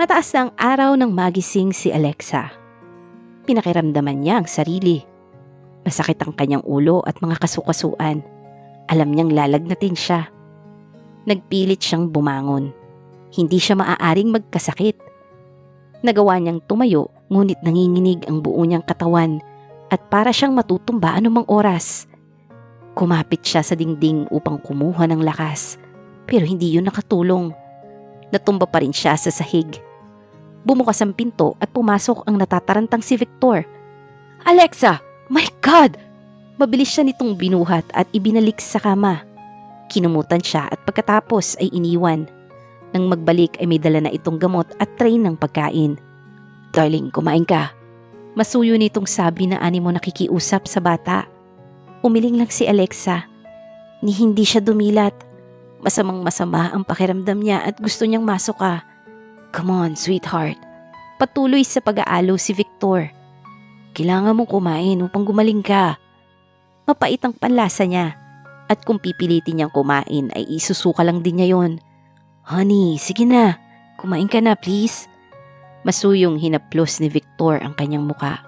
Mataas na ang araw nang magising si Alexa. Pinakiramdaman niya ang sarili. Masakit ang kanyang ulo at mga kasukasuan. Alam niyang lalagnatin siya. Nagpilit siyang bumangon. Hindi siya maaaring magkasakit. Nagawa niyang tumayo ngunit nanginginig ang buo niyang katawan at para siyang matutumba anumang oras. Kumapit siya sa dingding upang kumuha ng lakas pero hindi yun nakatulong. Natumba pa rin siya sa sahig. Bumukas ang pinto at pumasok ang natatarantang si Victor. "Alexa! My God!" Mabilis siya nitong binuhat at ibinalik sa kama. Kinumutan siya at pagkatapos ay iniwan. Nang magbalik ay may dala na itong gamot at tray ng pagkain. "Darling, kumain ka." Masuyo nitong sabi na animo nakikiusap sa bata. Umiling lang si Alexa. Ni hindi siya dumilat. Masamang masama ang pakiramdam niya at gusto niyang masuka. "Come on, sweetheart." Patuloy sa pag-aalo si Victor. "Kailangan mong kumain upang gumaling ka." Mapait ang panlasa niya. At kung pipilitin niyang kumain ay isusuka lang din niya yon. "Honey, sige na. Kumain ka na please." Masuyong hinaplos ni Victor ang kanyang muka.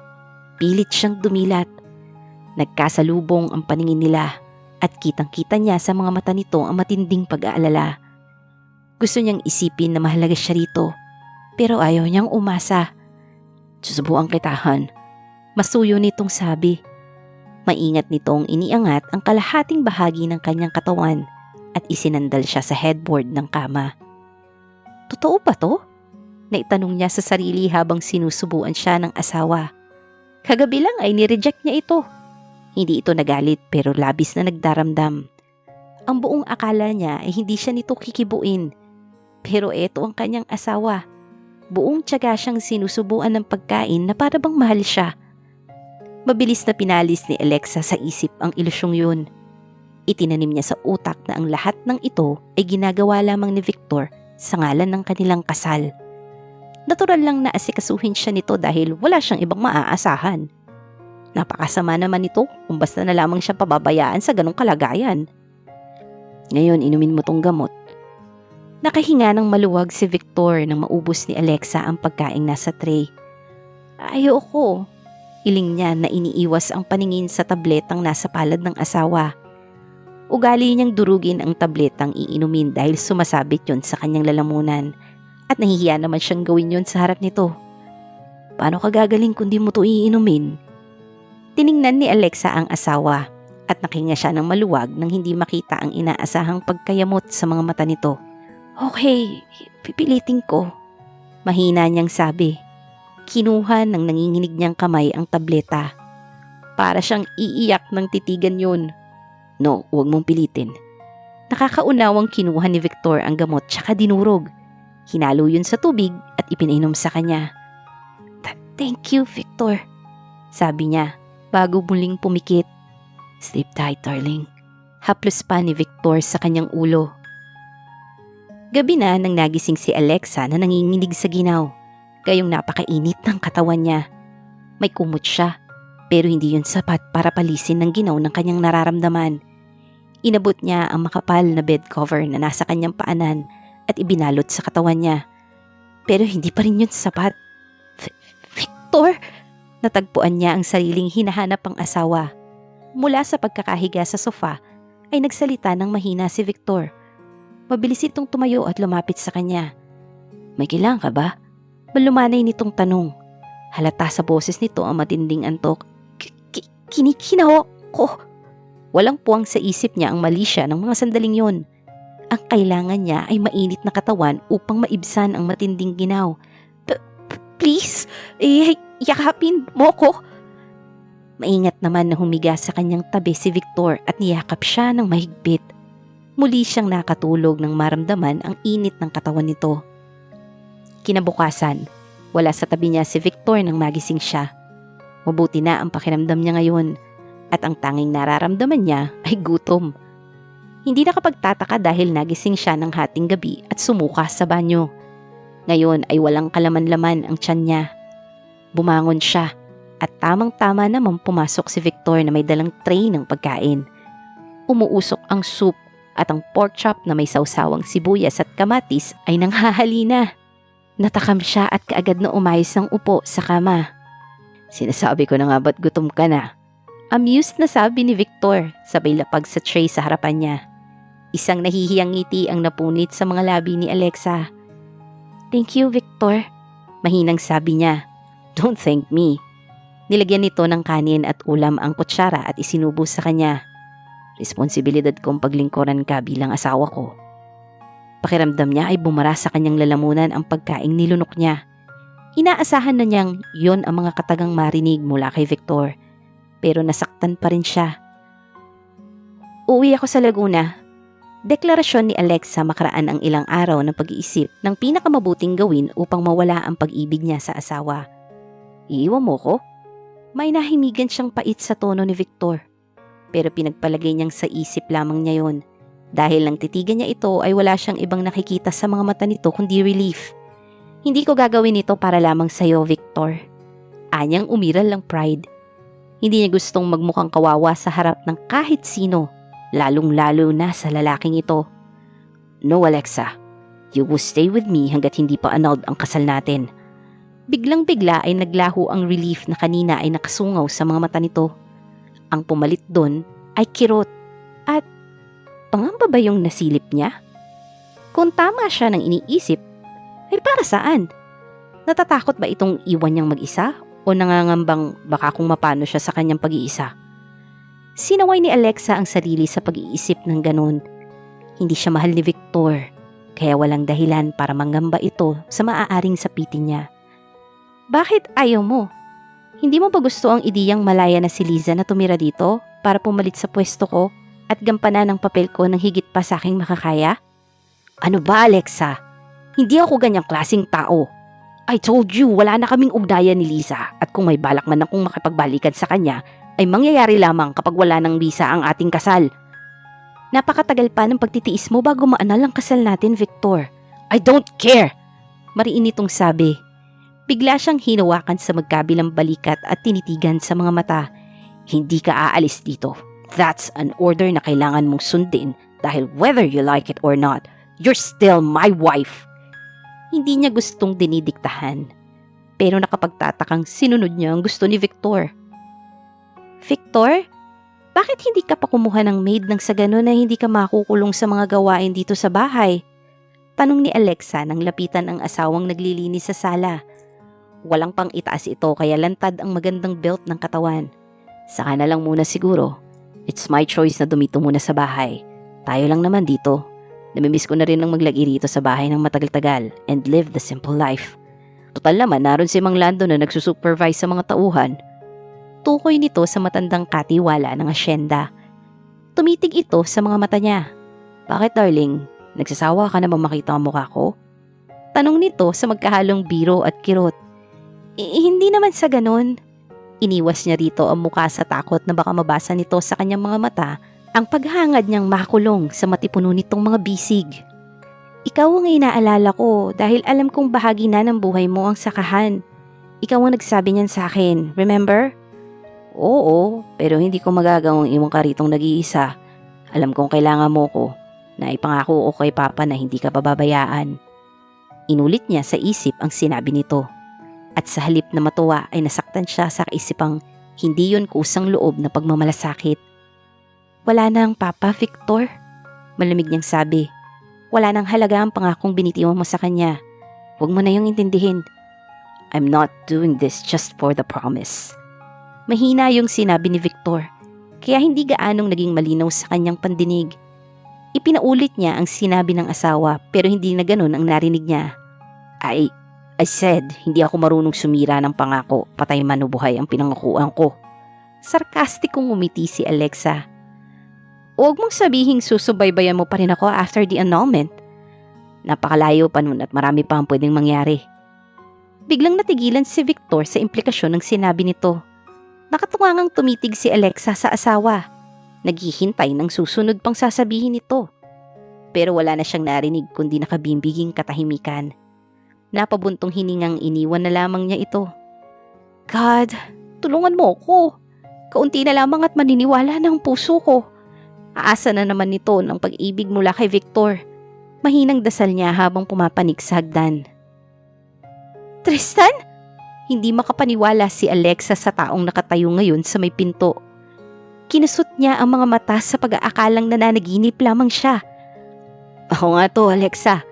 Pilit siyang dumilat. Nagkasalubong ang paningin nila at kitang-kita niya sa mga mata nito ang matinding pag-aalala. Gusto niyang isipin na mahalaga siya rito pero ayaw niyang umasa. "Susubuan kita, Han." Masuyo nitong sabi. Maingat nitong iniangat ang kalahating bahagi ng kanyang katawan at isinandal siya sa headboard ng kama. "Totoo ba to?" Naitanong niya sa sarili habang sinusubuan siya ng asawa. Kagabi lang ay nireject niya ito. Hindi ito nagalit pero labis na nagdaramdam. Ang buong akala niya ay hindi siya nito kikibuin. Pero eto ang kanyang asawa. Buong tiyaga siyang sinusubuan ng pagkain na para bang mahal siya. Mabilis na pinalis ni Alexa sa isip ang ilusyong yun. Itinanim niya sa utak na ang lahat ng ito ay ginagawa lamang ni Victor sa ngalan ng kanilang kasal. Natural lang na asikasuhin siya nito dahil wala siyang ibang maaasahan. Napakasama naman ito kung basta na lamang siya pababayaan sa ganong kalagayan. "Ngayon inumin mo tong gamot." Nakahinga ng maluwag si Victor nang maubos ni Alexa ang pagkaing nasa tray. "Ayoko." Iling niya na iniiwas ang paningin sa tabletang nasa palad ng asawa. Ugali niyang durugin ang tabletang iinumin dahil sumasabit yon sa kanyang lalamunan at nahihiya naman siyang gawin yon sa harap nito. "Paano ka gagaling kung di mo to iinumin?" Tiningnan ni Alexa ang asawa at nakinga siya ng maluwag nang hindi makita ang inaasahang pagkayamot sa mga mata nito. "Okay, pipilitin ko." Mahina niyang sabi. Kinuha ng nanginginig niyang kamay ang tableta. Para siyang iiyak ng titigan yun. "No, huwag mong pilitin." Nakakaunawang kinuha ni Victor ang gamot tsaka dinurog. Hinalo yun sa tubig at ipinainom sa kanya. "Thank you, Victor," sabi niya bago muling pumikit. "Sleep tight, darling." Haplos pa ni Victor sa kanyang ulo. Gabi na nang nagising si Alexa na nanginginig sa ginaw. Gayong napakainit ng katawan niya. May kumot siya, pero hindi yun sapat para palisin ng ginaw ng kanyang nararamdaman. Inabot niya ang makapal na bed cover na nasa kanyang paanan at ibinalot sa katawan niya. Pero hindi pa rin yun sapat. "Victor!" Natagpuan niya ang sariling hinahanap ang asawa. Mula sa pagkakahiga sa sofa ay nagsalita ng mahina si Victor. Mabilis itong tumayo at lumapit sa kanya. "May kailangan ka ba?" Malumanay nitong tanong. Halata sa boses nito ang matinding antok. Kinikinaw ko." Walang puwang sa isip niya ang mali siya ng mga sandaling yon. Ang kailangan niya ay mainit na katawan upang maibsan ang matinding ginaw. Please, yakapin mo ko." Maingat naman na humiga sa kanyang tabi si Victor at niyakap siya ng mahigpit. Muli siyang nakatulog nang maramdaman ang init ng katawan nito. Kinabukasan, wala sa tabi niya si Victor nang magising siya. Mabuti na ang pakiramdam niya ngayon at ang tanging nararamdaman niya ay gutom. Hindi nakapagtataka dahil nagising siya ng hating gabi at sumuka sa banyo. Ngayon ay walang kalaman-laman ang tiyan niya. Bumangon siya at tamang-tama naman pumasok si Victor na may dalang tray ng pagkain. Umuusok ang soup at ang pork chop na may sawsawang sibuyas at kamatis ay nanghahali na. Natakam siya at kaagad na umayos ng upo sa kama. Sinasabi ko na nga ba't gutom ka na? Amused na sabi ni Victor, sabay lapag sa tray sa harapan niya. Isang nahihiyang ngiti ang napunit sa mga labi ni Alexa. Thank you, Victor. Mahinang sabi niya. Don't thank me. Nilagyan nito ng kanin at ulam ang kutsara at isinubo sa kanya. Responsibilidad kong paglingkuran ka bilang asawa ko. Pakiramdam niya ay bumara sa kanyang lalamunan ang pagkaing nilunok niya. Inaasahan na niyang yon ang mga katagang marinig mula kay Victor. Pero nasaktan pa rin siya. Uuwi ako sa Laguna. Deklarasyon ni Alexa makaraan ang ilang araw ng pag-iisip ng pinakamabuting gawin upang mawala ang pag-ibig niya sa asawa. Iiwan mo ko? May nahimigan siyang pait sa tono ni Victor. Pero pinagpalagay niyang sa isip lamang niya yon. Dahil nang titigan niya ito ay wala siyang ibang nakikita sa mga mata nito kundi relief. Hindi ko gagawin ito para lamang sa'yo, Victor. Anyang umiral lang pride. Hindi niya gustong magmukhang kawawa sa harap ng kahit sino, lalong-lalo na sa lalaking ito. No, Alexa. You will stay with me hanggat hindi pa annulled ang kasal natin. Biglang-bigla ay naglaho ang relief na kanina ay nakasungaw sa mga mata nito. Ang pumalit doon ay kirot at pangamba ba yung nasilip niya? Kung tama siya ng iniisip, ay para saan? Natatakot ba itong iwan niyang mag-isa o nangangambang baka kung mapano siya sa kanyang pag-iisa? Sinaway ni Alexa ang sarili sa pag-iisip ng ganun. Hindi siya mahal ni Victor, kaya walang dahilan para mangamba ito sa maaaring sapitin niya. Bakit ayaw mo? Hindi mo ba gusto ang ideyang malaya na si Liza na tumira dito para pumalit sa pwesto ko at gampanan ang papel ko ng higit pa sa aking makakaya? Ano ba, Alexa? Hindi ako ganyang klaseng tao. I told you, wala na kaming ugnayan ni Liza at kung may balak man akong makipagbalikan sa kanya, ay mangyayari lamang kapag wala ng bisa ang ating kasal. Napakatagal pa ng pagtitiis mo bago maanal ang kasal natin, Victor. I don't care! Mariin itong sabi. Bigla siyang hinawakan sa magkabilang balikat at tinitigan sa mga mata. Hindi ka aalis dito. That's an order na kailangan mong sundin dahil whether you like it or not, you're still my wife. Hindi niya gustong dinidiktahan. Pero nakapagtatakang sinunod niya ang gusto ni Victor. Victor, bakit hindi ka pa kumuha ng maid nang sa gano'n na hindi ka makukulong sa mga gawain dito sa bahay? Tanong ni Alexa nang lapitan ang asawang naglilinis sa sala. Walang pang itaas ito kaya lantad ang magandang belt ng katawan. Saka na lang muna siguro. It's my choice na dumito muna sa bahay. Tayo lang naman dito. Namimiss ko na rin ang maglagi rito sa bahay ng matagal-tagal and live the simple life. Total naman naroon si Mang Lando na nagsusupervise sa mga tauhan. Tukoy nito sa matandang katiwala ng asyenda. Tumitig ito sa mga mata niya. Bakit darling? Nagsasawa ka na bang makita ang mukha ko? Tanong nito sa magkahalong biro at kirot. Hindi naman sa ganon. Iniwas niya rito ang mukha sa takot na baka mabasa nito sa kanyang mga mata ang paghangad niyang makulong sa matipuno nitong mga bisig. Ikaw ang inaalala ko dahil alam kong bahagi na ng buhay mo ang sakahan. Ikaw ang nagsabi niyan sa akin, remember? Oo, pero hindi ko magagawang imong ka ritong nag-iisa. Alam kong kailangan mo ko na ipangako ko kay Papa na hindi ka pababayaan. Inulit niya sa isip ang sinabi nito. At sa halip na matuwa ay nasaktan siya sa kaisipang hindi yun kusang loob na pagmamalasakit. Wala na ang Papa, Victor. Malamig niyang sabi. Wala nang halaga ang pangakong binitiwan mo sa kanya. Huwag mo na yung intindihin. I'm not doing this just for the promise. Mahina yung sinabi ni Victor, kaya hindi gaanong naging malinaw sa kanyang pandinig. Ipinaulit niya ang sinabi ng asawa pero hindi na ganun ang narinig niya. I said, hindi ako marunong sumira ng pangako, patay man o buhay ang pinangakuan ko. Sarkastikong umiti si Alexa. Huwag mong sabihing susubaybayan mo pa rin ako after the annulment. Napakalayo pa nun at marami pa ang pwedeng mangyari. Biglang natigilan si Victor sa implikasyon ng sinabi nito. Nakatungangang tumitig si Alexa sa asawa. Naghihintay ng susunod pang sasabihin nito. Pero wala na siyang narinig kundi nakabimbiging katahimikan. Napabuntong hiningang iniwan na lamang niya ito. God, tulungan mo ako. Kaunti na lamang at maniniwala ng puso ko. Aasa na naman nito ng pag-ibig mula kay Victor. Mahinang dasal niya habang pumapanik sa hagdan. Tristan? Hindi makapaniwala si Alexa sa taong nakatayo ngayon sa may pinto. Kinusot niya ang mga mata sa pag-aakalang nananaginip lamang siya. Ako nga to, Alexa.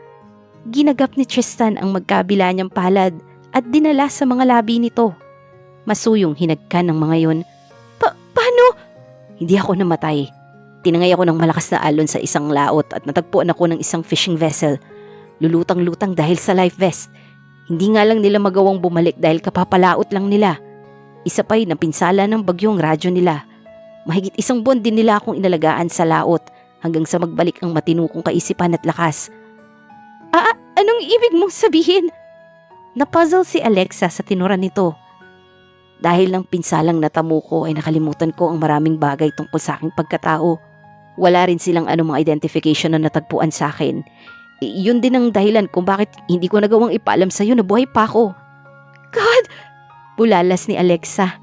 Ginagap ni Tristan ang magkabila niyang palad at dinala sa mga labi nito. Masuyong hinagkan ng mga yon. Paano? Hindi ako namatay. Tinangay ako ng malakas na alon sa isang laot at natagpuan ako ng isang fishing vessel. Lulutang-lutang dahil sa life vest. Hindi nga lang nila magawang bumalik dahil kapapalaot lang nila. Isa pa'y napinsala ng bagyong radyo nila. Mahigit 1 buwan din nila akong inalagaan sa laot hanggang sa magbalik ang matino kong kaisipan at lakas. Anong ibig mong sabihin? Napuzzle si Alexa sa tinura nito. Dahil ng pinsalang natamo ko ay nakalimutan ko ang maraming bagay tungkol sa aking pagkatao. Wala rin silang anumang identification na natagpuan sa akin. Yun din ang dahilan kung bakit hindi ko nagawang ipaalam sa iyo na buhay pa ako. God! Bulalas ni Alexa.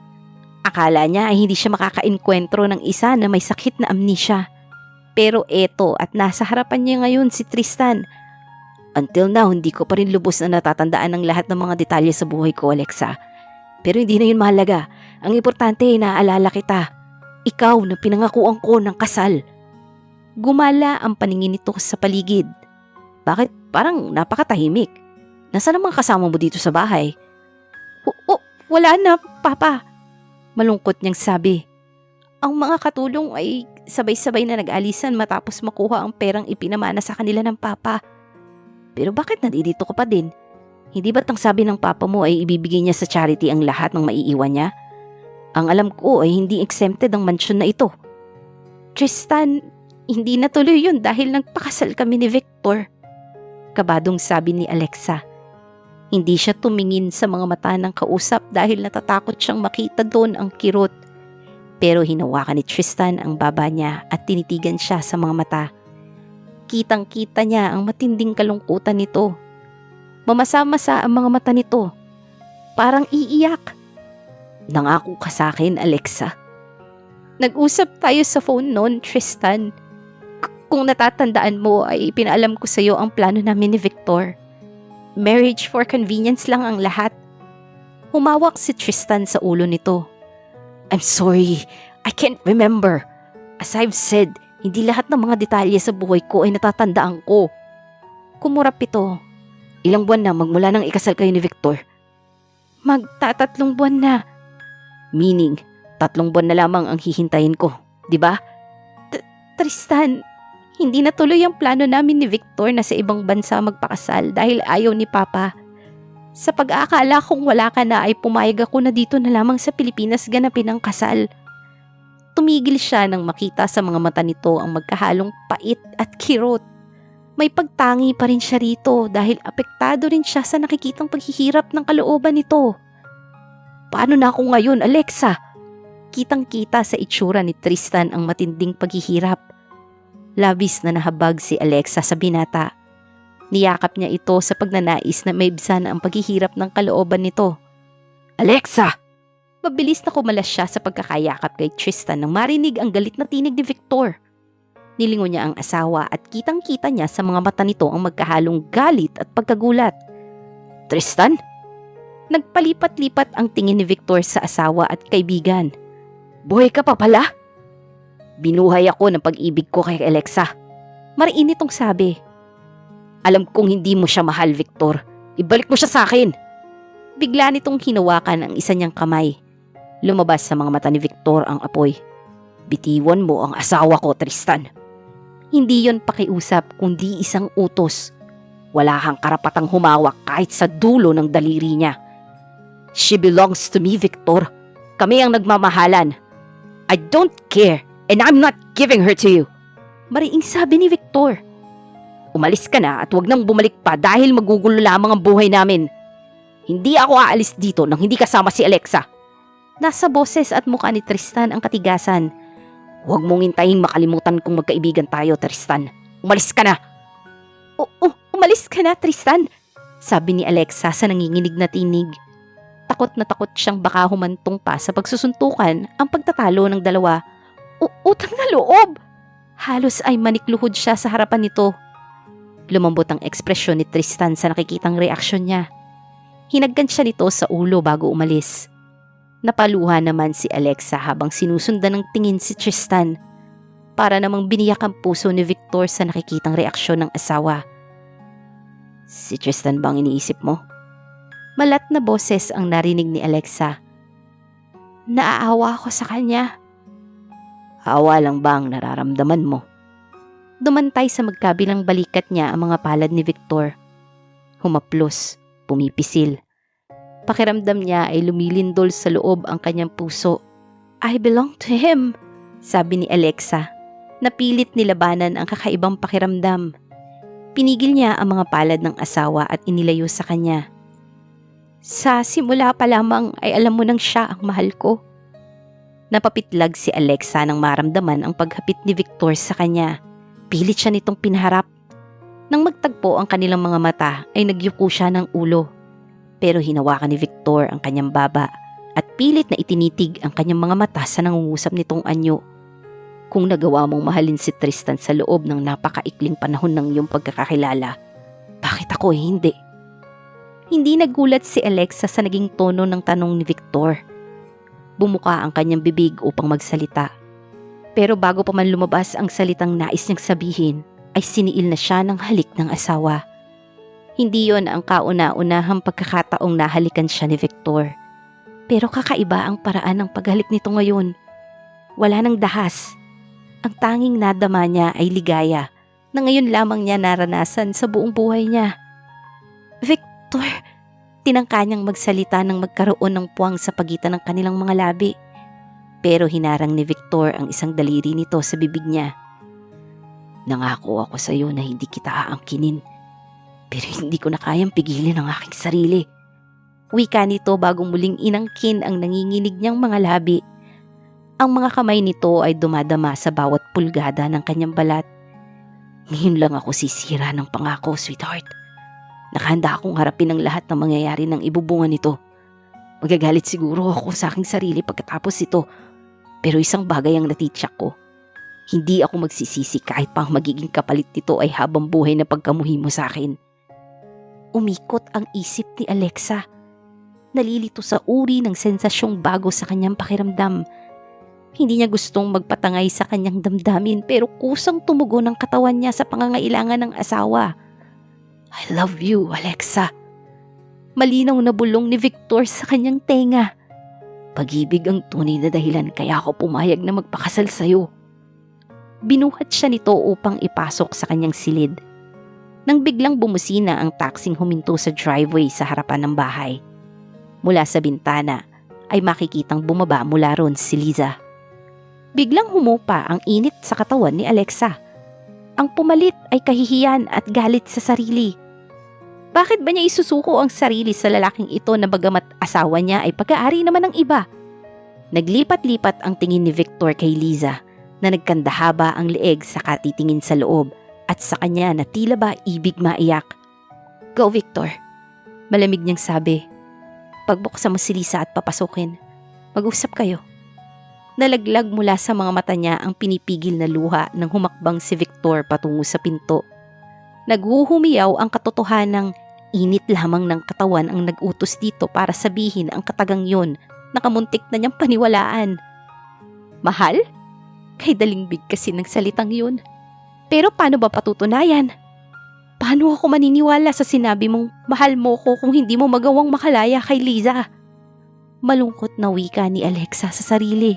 Akala niya ay hindi siya makakaenkwentro ng isa na may sakit na amnesia. Pero eto at nasa harapan niya ngayon si Tristan. Until now, hindi ko pa rin lubos na natatandaan ang lahat ng mga detalye sa buhay ko, Alexa. Pero hindi na yun mahalaga. Ang importante ay naaalala kita. Ikaw na pinangakuan ko ng kasal. Gumala ang paningin nito sa paligid. Bakit parang napakatahimik? Nasaan ang mga kasama mo dito sa bahay? Wala na, Papa. Malungkot niyang sabi. Ang mga katulong ay sabay-sabay na nag-alisan matapos makuha ang perang ipinamana sa kanila ng Papa. Pero bakit nandito ka pa din? Hindi ba't ang sabi ng Papa mo ay ibibigay niya sa charity ang lahat ng maiiwan niya? Ang alam ko ay hindi exempted ang mansyon na ito. Tristan, hindi natuloy yun dahil nagpakasal kami ni Victor. Kabadong sabi ni Alexa. Hindi siya tumingin sa mga mata ng kausap dahil natatakot siyang makita doon ang kirot. Pero hinawakan ni Tristan ang baba niya at tinitigan siya sa mga mata. Kitang-kita niya ang matinding kalungkutan nito. Mamasa-masa ang mga mata nito. Parang iiyak. Nangako ka sa akin, Alexa. Nag-usap tayo sa phone noon, Tristan. Kung natatandaan mo ay pinaalam ko sa iyo ang plano namin ni Victor. Marriage for convenience lang ang lahat. Humawak si Tristan sa ulo nito. I'm sorry, I can't remember. As I've said, hindi lahat ng mga detalye sa buhay ko ay natatandaan ko. Kumurap ito. Ilang buwan na magmula nang ikasal kayo ni Victor? 3 buwan na. Meaning, 3 buwan na lamang ang hihintayin ko, di ba? Tristan, hindi natuloy ang plano namin ni Victor na sa ibang bansa magpakasal dahil ayaw ni Papa. Sa pag-aakala kong wala ka na ay pumayag ako na dito na lamang sa Pilipinas ganapin ang kasal. Tumigil siya nang makita sa mga mata nito ang magkahalong pait at kirot. May pagtangi pa rin siya rito dahil apektado rin siya sa nakikitang paghihirap ng kalooban nito. Paano na ako ngayon, Alexa? Kitang-kita sa itsura ni Tristan ang matinding paghihirap. Labis na nahabag si Alexa sa binata. Niyakap niya ito sa pagnanais na maibsan ang paghihirap ng kalooban nito. Alexa! Mabilis na kumalas siya sa pagkakayakap kay Tristan nang marinig ang galit na tinig ni Victor. Nilingon niya ang asawa at kitang-kita niya sa mga mata nito ang magkahalong galit at pagkagulat. Tristan? Nagpalipat-lipat ang tingin ni Victor sa asawa at kaibigan. Buhay ka pa pala? Binuhay ako ng pag-ibig ko kay Alexa. Mariin itong sabi. Alam kong hindi mo siya mahal, Victor. Ibalik mo siya sa akin. Bigla nitong hinawakan ang isa niyang kamay. Lumabas sa mga mata ni Victor ang apoy. Bitiwan mo ang asawa ko, Tristan. Hindi yon pakiusap kundi isang utos. Wala kang karapatang humawak kahit sa dulo ng daliri niya. She belongs to me, Victor. Kami ang nagmamahalan. I don't care and I'm not giving her to you. Mariing sabi ni Victor. Umalis ka na at huwag nang bumalik pa dahil magugulo lamang ang buhay namin. Hindi ako aalis dito nang hindi kasama si Alexa. Nasa boses at mukha ni Tristan ang katigasan. Huwag mong hintayin makalimutan kung magkaibigan tayo, Tristan. Umalis ka na. Umalis ka na, Tristan. Sabi ni Alexa sa nanginginig na tinig. Takot na takot siyang baka humantong pa sa pagsusuntukan ang pagtatalo ng dalawa. Utang na loob! Halos ay manikluhod siya sa harapan nito. Lumambot ang ekspresyon ni Tristan sa nakikitang reaksyon niya. Hinagkan siya nito sa ulo bago umalis. Napaluha naman si Alexa habang sinusundan ng tingin si Tristan. Para namang biniyak ang puso ni Victor sa nakikitang reaksyon ng asawa. Si Tristan bang iniisip mo? Malat na boses ang narinig ni Alexa. Naaawa ako sa kanya. Awa lang ba ang nararamdaman mo? Dumantay sa magkabilang balikat niya ang mga palad ni Victor. Humaplos, pumipisil. Pakiramdam niya ay lumilindol sa loob ang kanyang puso. I belong to him, sabi ni Alexa. Napilit nilabanan ang kakaibang pakiramdam. Pinigil niya ang mga palad ng asawa at inilayo sa kanya. Sa simula pa lamang ay alam mo nang siya ang mahal ko. Napapitlag si Alexa nang maramdaman ang paghapit ni Victor sa kanya. Pilit siya nitong pinaharap. Nang magtagpo ang kanilang mga mata ay nagyuko siya ng ulo. Pero hinawakan ni Victor ang kanyang baba at pilit na itinitig ang kanyang mga mata sa nangungusap nitong anyo. Kung nagawa mong mahalin si Tristan sa loob ng napakaikling panahon ng iyong pagkakakilala, bakit ako hindi? Hindi nagulat si Alexa sa naging tono ng tanong ni Victor. Bumuka ang kanyang bibig upang magsalita. Pero bago pa man lumabas ang salitang nais niyang sabihin, ay siniil na siya ng halik ng asawa. Hindi yon ang kauna-unahang pagkakataong nahalikan siya ni Victor. Pero kakaiba ang paraan ng paghalik nito ngayon. Wala nang dahas. Ang tanging nadama niya ay ligaya na ngayon lamang niya naranasan sa buong buhay niya. Victor, tinangka niyang magsalita nang magkaroon ng puwang sa pagitan ng kanilang mga labi. Pero hinarang ni Victor ang isang daliri nito sa bibig niya. Nangako ako sa iyo na hindi kita aangkinin. Pero hindi ko na kayang pigilin ang aking sarili. Wika nito bago muling inangkin ang nanginginig niyang mga labi. Ang mga kamay nito ay dumadama sa bawat pulgada ng kanyang balat. Ngayon lang ako sisira ng pangako, sweetheart. Nakahanda akong harapin ang lahat ng mangyayari ng ibubunga nito. Magagalit siguro ako sa aking sarili pagkatapos ito. Pero isang bagay ang natitsak ko. Hindi ako magsisisi kahit pa ang magiging kapalit nito ay habang buhay na pagkamuhi mo sa akin. Umikot ang isip ni Alexa. Nalilito sa uri ng sensasyong bago sa kanyang pakiramdam. Hindi niya gustong magpatangay sa kanyang damdamin pero kusang tumugon ang katawan niya sa pangangailangan ng asawa. I love you, Alexa. Malinaw na bulong ni Victor sa kanyang tenga. Pag-ibig ang tunay na dahilan kaya ako pumayag na magpakasal sa'yo. Binuhat siya nito upang ipasok sa kanyang silid. Nang biglang bumusina ang taksing huminto sa driveway sa harapan ng bahay. Mula sa bintana ay makikitang bumaba mula ron si Liza. Biglang humupa ang init sa katawan ni Alexa. Ang pumalit ay kahihiyan at galit sa sarili. Bakit ba niya isusuko ang sarili sa lalaking ito na bagamat asawa niya ay pag-aari naman ng iba? Naglipat-lipat ang tingin ni Victor kay Liza na nagkandahaba ang leeg sa katitingin sa loob at sa kanya na tila ba ibig maiyak. Go Victor, malamig niyang sabi. Pagbuksan mo si Liza at papasukin. Mag-usap kayo. Nalaglag mula sa mga mata niya ang pinipigil na luha nang humakbang si Victor patungo sa pinto. Naghuhumiyaw ang katotohanang init lamang ng katawan ang nag-utos dito para sabihin ang katagang yun na kamuntik na niyang paniwalaan. Mahal? Kay daling bigkasin ng salitang yun. Pero paano ba patutunayan? Paano ako maniniwala sa sinabi mong mahal mo ko kung hindi mo magawang makalaya kay Liza? Malungkot na wika ni Alexa sa sarili.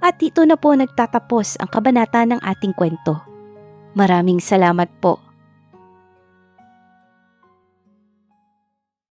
At dito na po nagtatapos ang kabanata ng ating kwento. Maraming salamat po